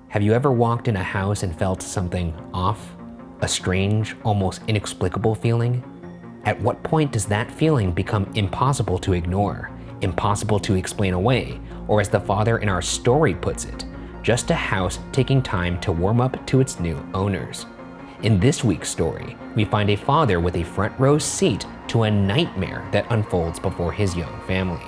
Have you ever walked in a house and felt something off? A strange, almost inexplicable feeling? At what point does that feeling become impossible to ignore, impossible to explain away, or as the father in our story puts it, just a house taking time to warm up to its new owners? In this week's story, we find a father with a front row seat to a nightmare that unfolds before his young family.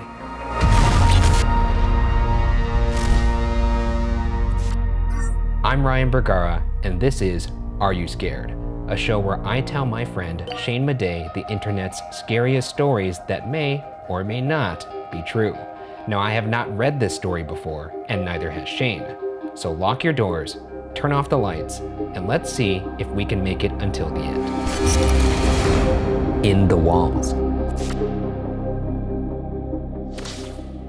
I'm Ryan Bergara, and this is Are You Scared? A show where I tell my friend Shane Madej the internet's scariest stories that may or may not be true. Now, I have not read this story before, and neither has Shane. So lock your doors, turn off the lights, and let's see if we can make it until the end. In the Walls.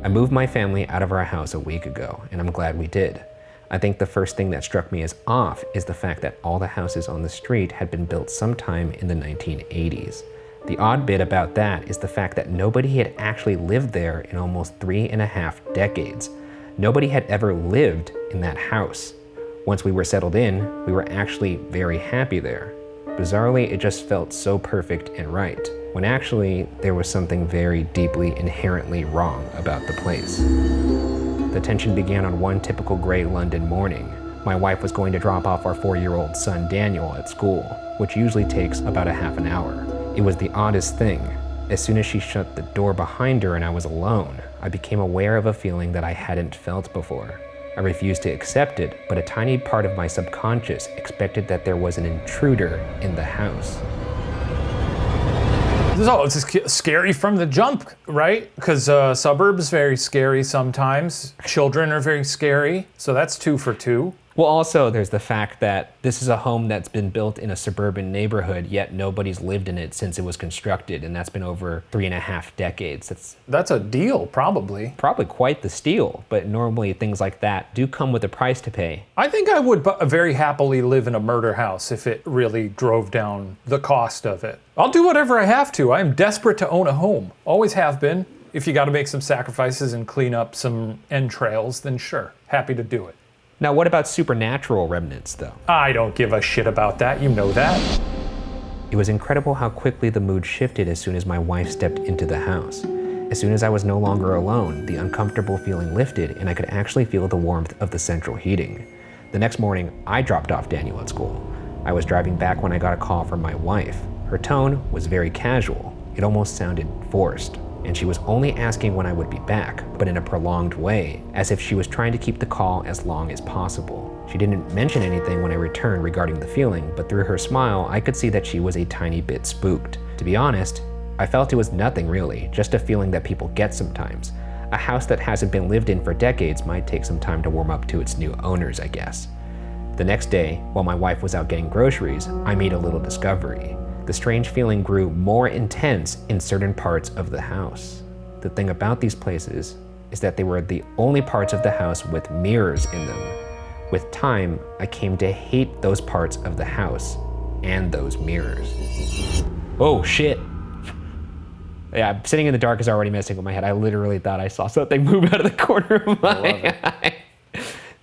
I moved my family out of our house a week ago, and I'm glad we did. I think the first thing that struck me as off is the fact that all the houses on the street had been built sometime in the 1980s. The odd bit about that is the fact that nobody had actually lived there in almost 3.5 decades. Nobody had ever lived in that house. Once we were settled in, we were actually very happy there. Bizarrely, it just felt so perfect and right, when actually there was something very deeply inherently wrong about the place. The tension began on one typical gray London morning. My wife was going to drop off our 4-year-old son Daniel at school, which usually takes about a half an hour. It was the oddest thing. As soon as she shut the door behind her and I was alone, I became aware of a feeling that I hadn't felt before. I refused to accept it, but a tiny part of my subconscious expected that there was an intruder in the house. Oh, it's scary from the jump, right? Because suburbs very scary sometimes. Children are very scary, so that's 2 for 2. Well, also there's the fact that this is a home that's been built in a suburban neighborhood, yet nobody's lived in it since it was constructed, and that's been over 3.5 decades. That's a deal, probably. Probably quite the steal, but normally things like that do come with a price to pay. I think I would very happily live in a murder house if it really drove down the cost of it. I'll do whatever I have to. I'm desperate to own a home. Always have been. If you got to make some sacrifices and clean up some entrails, then sure, happy to do it. Now, what about supernatural remnants, though? I don't give a shit about that, you know that. It was incredible how quickly the mood shifted as soon as my wife stepped into the house. As soon as I was no longer alone, the uncomfortable feeling lifted and I could actually feel the warmth of the central heating. The next morning, I dropped off Daniel at school. I was driving back when I got a call from my wife. Her tone was very casual. It almost sounded forced. And she was only asking when I would be back, but in a prolonged way, as if she was trying to keep the call as long as possible. She didn't mention anything when I returned regarding the feeling, but through her smile, I could see that she was a tiny bit spooked. To be honest, I felt it was nothing really, just a feeling that people get sometimes. A house that hasn't been lived in for decades might take some time to warm up to its new owners, I guess. The next day, while my wife was out getting groceries, I made a little discovery. The strange feeling grew more intense in certain parts of the house. The thing about these places is that they were the only parts of the house with mirrors in them. With time, I came to hate those parts of the house and those mirrors. Oh shit. Yeah, sitting in the dark is already messing with my head. I literally thought I saw something move out of the corner of my eye.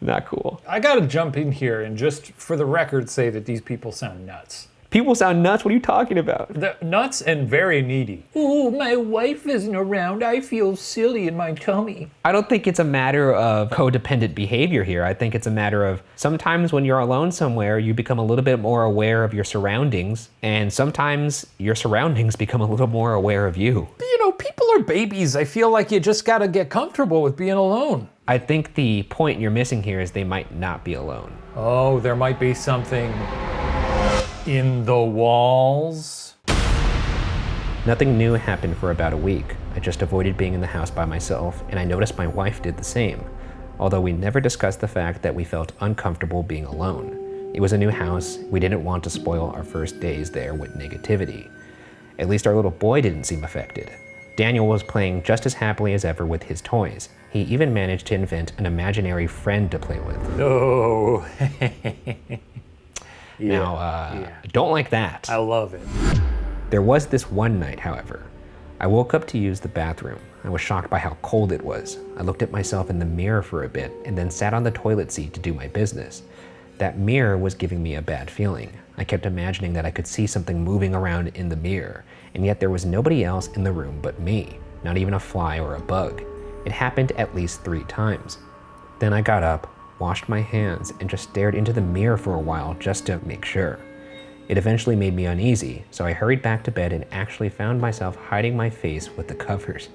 Not cool. I gotta jump in here and just for the record say that these people sound nuts. People sound nuts? What are you talking about? They're nuts and very needy. Ooh, my wife isn't around. I feel silly in my tummy. I don't think it's a matter of codependent behavior here. I think it's a matter of sometimes when you're alone somewhere, you become a little bit more aware of your surroundings, and sometimes your surroundings become a little more aware of you. You know, people are babies. I feel like you just gotta get comfortable with being alone. I think the point you're missing here is they might not be alone. Oh, there might be something in the walls. Nothing new happened for about a week. I just avoided being in the house by myself, and I noticed my wife did the same, although we never discussed the fact that we felt uncomfortable being alone. It was a new house. We didn't want to spoil our first days there with negativity. At least our little boy didn't seem affected. Daniel was playing just as happily as ever with his toys. He even managed to invent an imaginary friend to play with. Oh. Now, don't like that. I love it. There was this one night, however. I woke up to use the bathroom. I was shocked by how cold it was. I looked at myself in the mirror for a bit and then sat on the toilet seat to do my business. That mirror was giving me a bad feeling. I kept imagining that I could see something moving around in the mirror, and yet there was nobody else in the room but me, not even a fly or a bug. It happened at least 3 times. Then I got up, washed my hands, and just stared into the mirror for a while just to make sure. It eventually made me uneasy, so I hurried back to bed and actually found myself hiding my face with the covers.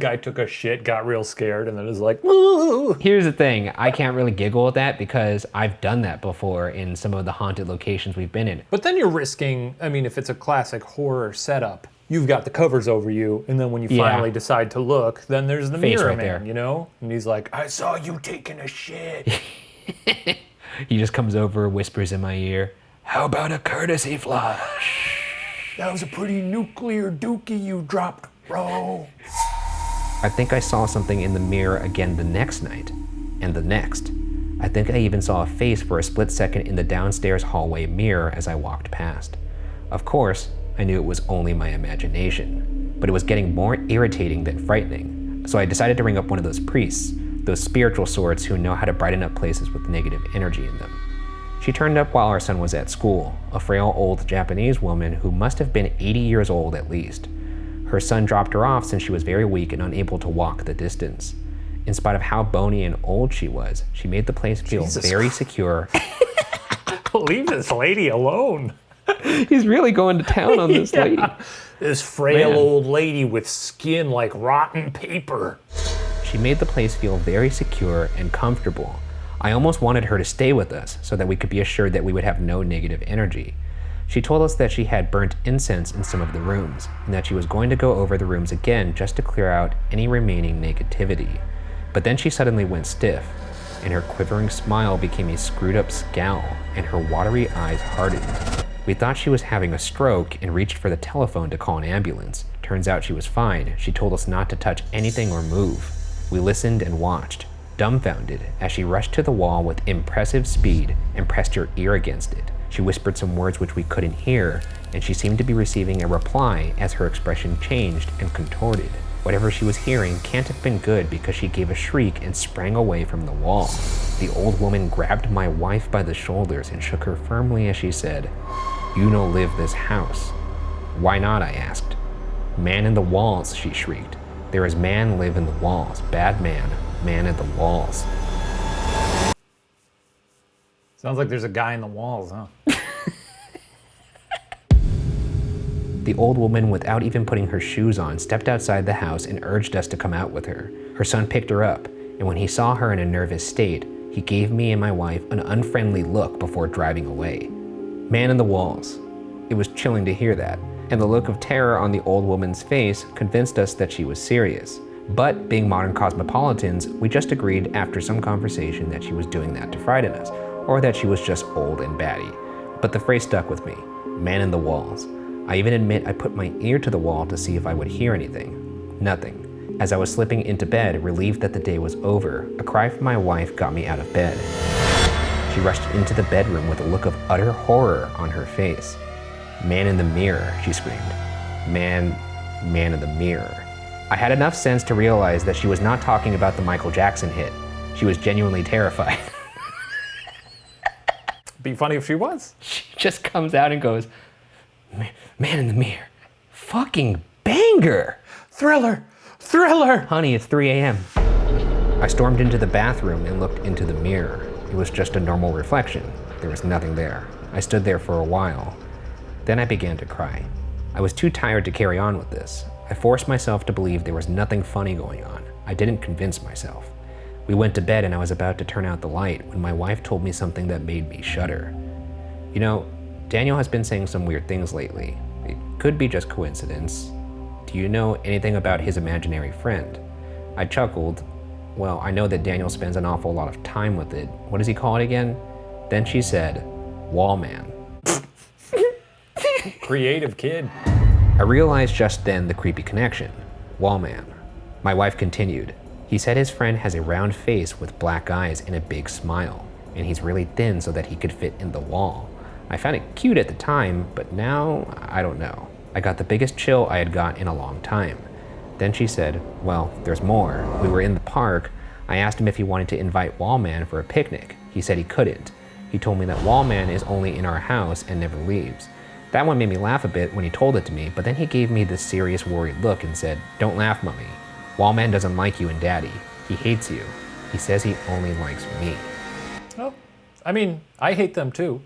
Guy took a shit, got real scared, and then was like, "Woo!" Here's the thing, I can't really giggle at that because I've done that before in some of the haunted locations we've been in. But then you're risking, I mean, if it's a classic horror setup, you've got the covers over you, and then when you finally decide to look, then there's the Face mirror right man, there. you know? And he's like, I saw you taking a shit. He just comes over, whispers in my ear, "How about a courtesy flush?" That was a pretty nuclear dookie you dropped, bro. I think I saw something in the mirror again the next night, and the next. I think I even saw a face for a split second in the downstairs hallway mirror as I walked past. Of course, I knew it was only my imagination, but it was getting more irritating than frightening, so I decided to ring up one of those priests, those spiritual sorts who know how to brighten up places with negative energy in them. She turned up while our son was at school, a frail old Japanese woman who must have been 80 years old at least. Her son dropped her off since she was very weak and unable to walk the distance. In spite of how bony and old she was, she made the place feel very secure. Leave this lady alone. He's really going to town on this lady. This frail old lady with skin like rotten paper. She made the place feel very secure and comfortable. I almost wanted her to stay with us so that we could be assured that we would have no negative energy. She told us that she had burnt incense in some of the rooms and that she was going to go over the rooms again just to clear out any remaining negativity. But then she suddenly went stiff, and her quivering smile became a screwed up scowl, and her watery eyes hardened. We thought she was having a stroke and reached for the telephone to call an ambulance. Turns out she was fine. She told us not to touch anything or move. We listened and watched, dumbfounded, as she rushed to the wall with impressive speed and pressed her ear against it. She whispered some words which we couldn't hear, and she seemed to be receiving a reply as her expression changed and contorted. Whatever she was hearing can't have been good because she gave a shriek and sprang away from the wall. The old woman grabbed my wife by the shoulders and shook her firmly as she said, "You no live this house." "Why not?" I asked. "Man in the walls," she shrieked. "There is man live in the walls. Bad man, man in the walls." Sounds like there's a guy in the walls, huh? The old woman, without even putting her shoes on, stepped outside the house and urged us to come out with her. Her son picked her up, and when he saw her in a nervous state, he gave me and my wife an unfriendly look before driving away. Man in the walls. It was chilling to hear that, and the look of terror on the old woman's face convinced us that she was serious. But being modern cosmopolitans, we just agreed after some conversation that she was doing that to frighten us, or that she was just old and batty. But the phrase stuck with me, man in the walls. I even admit I put my ear to the wall to see if I would hear anything. Nothing. As I was slipping into bed, relieved that the day was over, a cry from my wife got me out of bed. She rushed into the bedroom with a look of utter horror on her face. "Man in the mirror," she screamed. Man in the mirror. I had enough sense to realize that she was not talking about the Michael Jackson hit. She was genuinely terrified. Be funny if she was. She just comes out and goes, "Man in the mirror. Fucking banger." Thriller! Thriller! Honey, it's 3 a.m. I stormed into the bathroom and looked into the mirror. It was just a normal reflection. There was nothing there. I stood there for a while. Then I began to cry. I was too tired to carry on with this. I forced myself to believe there was nothing funny going on. I didn't convince myself. We went to bed and I was about to turn out the light when my wife told me something that made me shudder. "You know, Daniel has been saying some weird things lately. It could be just coincidence. Do you know anything about his imaginary friend?" I chuckled. "Well, I know that Daniel spends an awful lot of time with it. What does he call it again?" Then she said, "Wallman." Creative kid. I realized just then the creepy connection. Wallman. My wife continued, "He said his friend has a round face with black eyes and a big smile, and he's really thin so that he could fit in the wall. I found it cute at the time, but now, I don't know. I got the biggest chill I had got in a long time. Then she said, well, there's more. We were in the park. I asked him if he wanted to invite Wallman for a picnic. He said he couldn't. He told me that Wallman is only in our house and never leaves. That one made me laugh a bit when he told it to me, but then he gave me this serious worried look and said, don't laugh, Mummy. Wallman doesn't like you and Daddy. He hates you. He says he only likes me. Oh, I mean, I hate them too.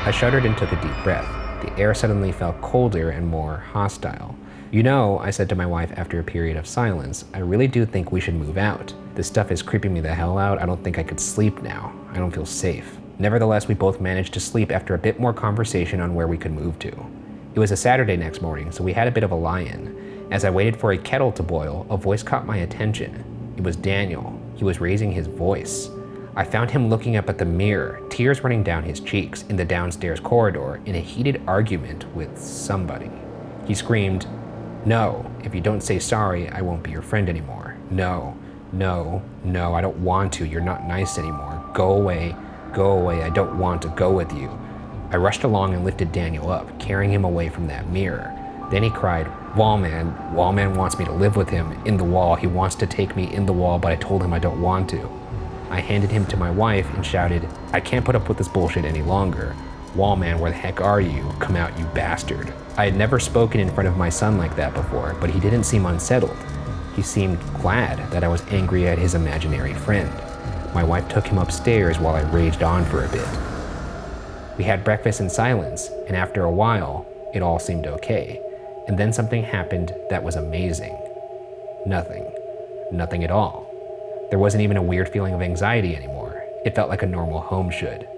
I shuddered and took a deep breath. The air suddenly felt colder and more hostile. You know, I said to my wife after a period of silence, I really do think we should move out. This stuff is creeping me the hell out. I don't think I could sleep now. I don't feel safe. Nevertheless, we both managed to sleep after a bit more conversation on where we could move to. It was a Saturday next morning, so we had a bit of a lie-in. As I waited for a kettle to boil, a voice caught my attention. It was Daniel. He was raising his voice. I found him looking up at the mirror, tears running down his cheeks, in the downstairs corridor in a heated argument with somebody. He screamed, no, if you don't say sorry, I won't be your friend anymore. No, no, no, I don't want to. You're not nice anymore. Go away, I don't want to go with you. I rushed along and lifted Daniel up, carrying him away from that mirror. Then he cried, Wallman wants me to live with him in the wall. He wants to take me in the wall, but I told him I don't want to. I handed him to my wife and shouted, I can't put up with this bullshit any longer. Wallman, where the heck are you? Come out, you bastard. I had never spoken in front of my son like that before, but he didn't seem unsettled. He seemed glad that I was angry at his imaginary friend. My wife took him upstairs while I raged on for a bit. We had breakfast in silence, and after a while, it all seemed okay. And then something happened that was amazing. Nothing. Nothing at all. There wasn't even a weird feeling of anxiety anymore. It felt like a normal home should.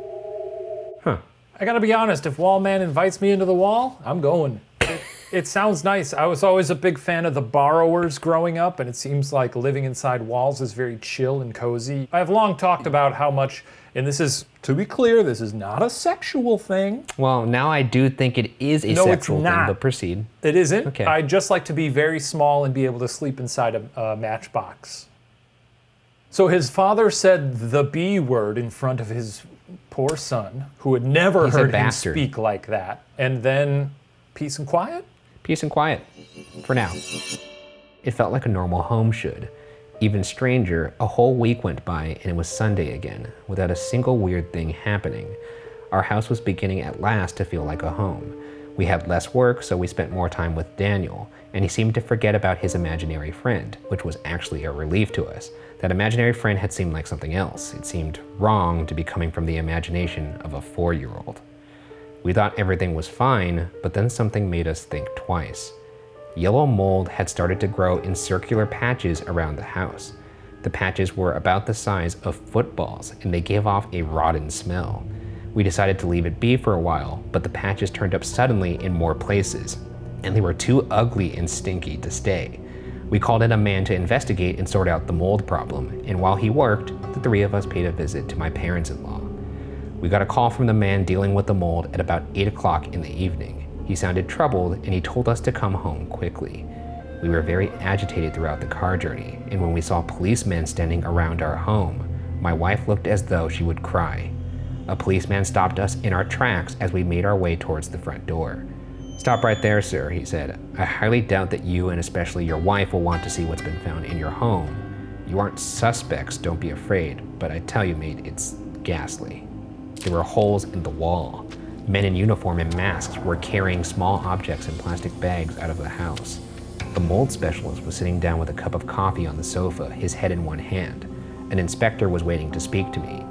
Huh. I gotta be honest, if Wallman invites me into the wall, I'm going. It sounds nice. I was always a big fan of The Borrowers growing up, and it seems like living inside walls is very chill and cozy. I've long talked about how much, and this is, to be clear, this is not a sexual thing. Well, now I do think it is a sexual thing, but proceed. It isn't. Okay. I just like to be very small and be able to sleep inside a matchbox. So his father said the B word in front of his poor son, who had never heard him speak like that. And then peace and quiet? Peace and quiet, for now. It felt like a normal home should. Even stranger, a whole week went by and it was Sunday again, without a single weird thing happening. Our house was beginning at last to feel like a home. We had less work, so we spent more time with Daniel, and he seemed to forget about his imaginary friend, which was actually a relief to us. That imaginary friend had seemed like something else. It seemed wrong to be coming from the imagination of a 4-year-old. We thought everything was fine, but then something made us think twice. Yellow mold had started to grow in circular patches around the house. The patches were about the size of footballs, and they gave off a rotten smell. We decided to leave it be for a while, but the patches turned up suddenly in more places, and they were too ugly and stinky to stay. We called in a man to investigate and sort out the mold problem, and while he worked, the 3 of us paid a visit to my parents-in-law. We got a call from the man dealing with the mold at about 8 o'clock in the evening. He sounded troubled, and he told us to come home quickly. We were very agitated throughout the car journey, and when we saw policemen standing around our home, my wife looked as though she would cry. A policeman stopped us in our tracks as we made our way towards the front door. Stop right there, sir, he said. I highly doubt that you and especially your wife will want to see what's been found in your home. You aren't suspects, don't be afraid, but I tell you, mate, it's ghastly. There were holes in the wall. Men in uniform and masks were carrying small objects in plastic bags out of the house. The mold specialist was sitting down with a cup of coffee on the sofa, his head in one hand. An inspector was waiting to speak to me.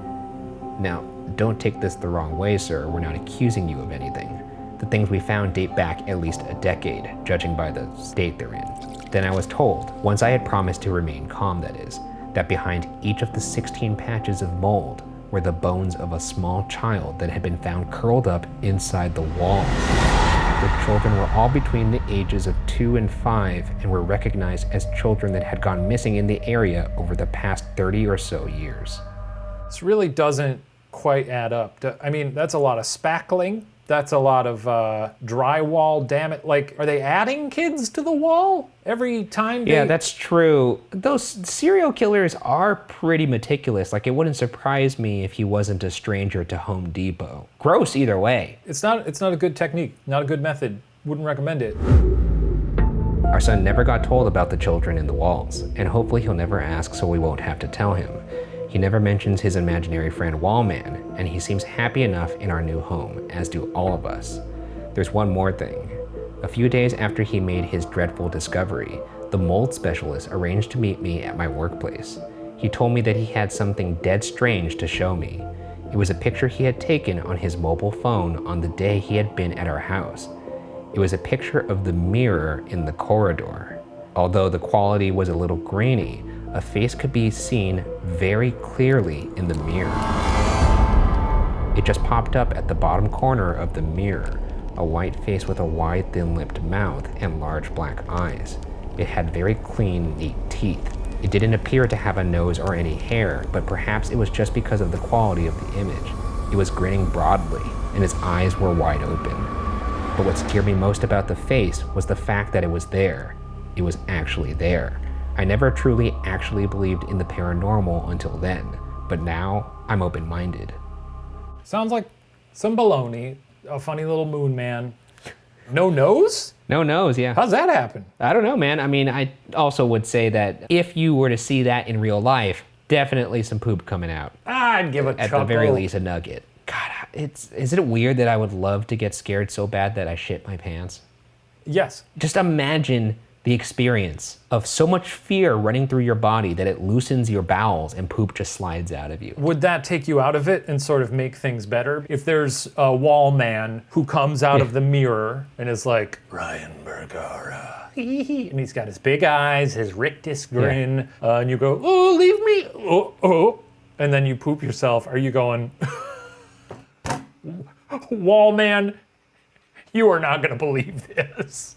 Now, don't take this the wrong way, sir. We're not accusing you of anything. The things we found date back at least a decade, judging by the state they're in. Then I was told, once I had promised to remain calm that is, that behind each of the 16 patches of mold were the bones of a small child that had been found curled up inside the wall. The children were all between the ages of 2 and 5 and were recognized as children that had gone missing in the area over the past 30 or so years. This really doesn't quite add up. I mean, that's a lot of spackling That's a lot of drywall, damn it. Like, are they adding kids to the wall every time? Yeah, that's true. Those serial killers are pretty meticulous. Like, it wouldn't surprise me if he wasn't a stranger to Home Depot. Gross either way. It's not a good technique, not a good method. Wouldn't recommend it. Our son never got told about the children in the walls, and hopefully he'll never ask so we won't have to tell him. He never mentions his imaginary friend Wallman, and he seems happy enough in our new home, as do all of us. There's one more thing. A few days after he made his dreadful discovery, the mold specialist arranged to meet me at my workplace. He told me that he had something dead strange to show me. It was a picture he had taken on his mobile phone on the day he had been at our house. It was a picture of the mirror in the corridor. Although the quality was a little grainy, a face could be seen very clearly in the mirror. It just popped up at the bottom corner of the mirror, a white face with a wide, thin-lipped mouth and large black eyes. It had very clean, neat teeth. It didn't appear to have a nose or any hair, but perhaps it was just because of the quality of the image. It was grinning broadly, and its eyes were wide open. But what scared me most about the face was the fact that it was there. It was actually there. I never truly actually believed in the paranormal until then, but now I'm open-minded. Sounds like some baloney, a funny little moon man. No nose? No nose, yeah. How's that happen? I don't know, man. I mean, I also would say that if you were to see that in real life, definitely some poop coming out. I'd give a chuckle. At the very least, a nugget. God, is it weird that I would love to get scared so bad that I shit my pants? Yes. Just imagine the experience of so much fear running through your body that it loosens your bowels and poop just slides out of you. Would that take you out of it and sort of make things better? If there's a wall man who comes out of the mirror and is like, Ryan Bergara, and he's got his big eyes, his rictus grin, and you go, oh, leave me, oh, and then you poop yourself, are you going, wall man, you are not gonna believe this.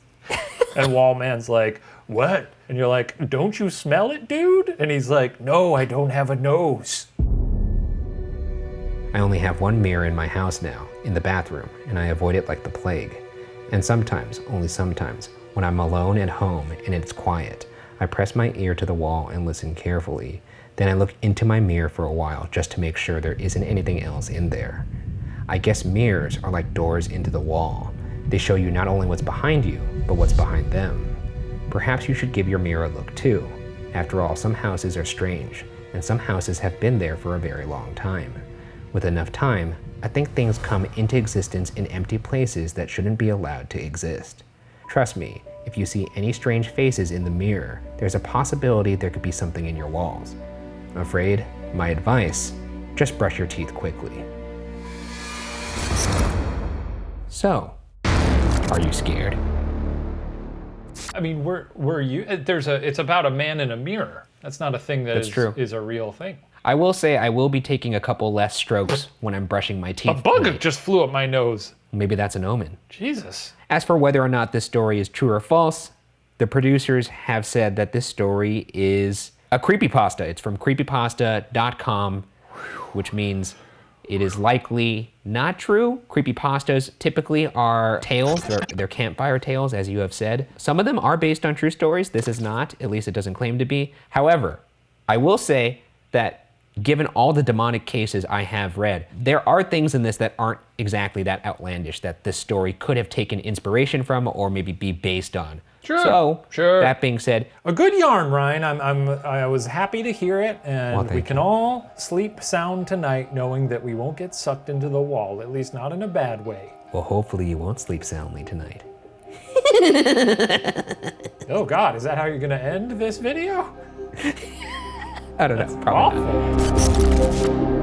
And Wallman's like, what? And you're like, don't you smell it, dude? And he's like, no, I don't have a nose. I only have one mirror in my house now, in the bathroom, and I avoid it like the plague. And sometimes, only sometimes, when I'm alone at home and it's quiet, I press my ear to the wall and listen carefully. Then I look into my mirror for a while just to make sure there isn't anything else in there. I guess mirrors are like doors into the wall. They show you not only what's behind you, but what's behind them. Perhaps you should give your mirror a look too. After all, some houses are strange, and some houses have been there for a very long time. With enough time, I think things come into existence in empty places that shouldn't be allowed to exist. Trust me, if you see any strange faces in the mirror, there's a possibility there could be something in your walls. Afraid? My advice, just brush your teeth quickly. So, are you scared? I mean, were you? It's about a man in a mirror. That's not a thing That's true. Is a real thing. I will say I will be taking a couple less strokes when I'm brushing my teeth. A bug tonight. just flew up my nose. Maybe that's an omen. Jesus. As for whether or not this story is true or false, the producers have said that this story is a creepypasta. It's from creepypasta.com, which means it is likely not true. Creepypastas typically are tales. They're campfire tales, as you have said. Some of them are based on true stories. This is not, at least it doesn't claim to be. However, I will say that given all the demonic cases I have read, there are things in this that aren't exactly that outlandish that this story could have taken inspiration from or maybe be based on. Sure. So, sure. That being said, a good yarn, Ryan. I was happy to hear it, and we can all sleep sound tonight knowing that we won't get sucked into the wall, at least not in a bad way. Well, hopefully you won't sleep soundly tonight. Oh God, is that how you're gonna end this video? I don't know. Probably not.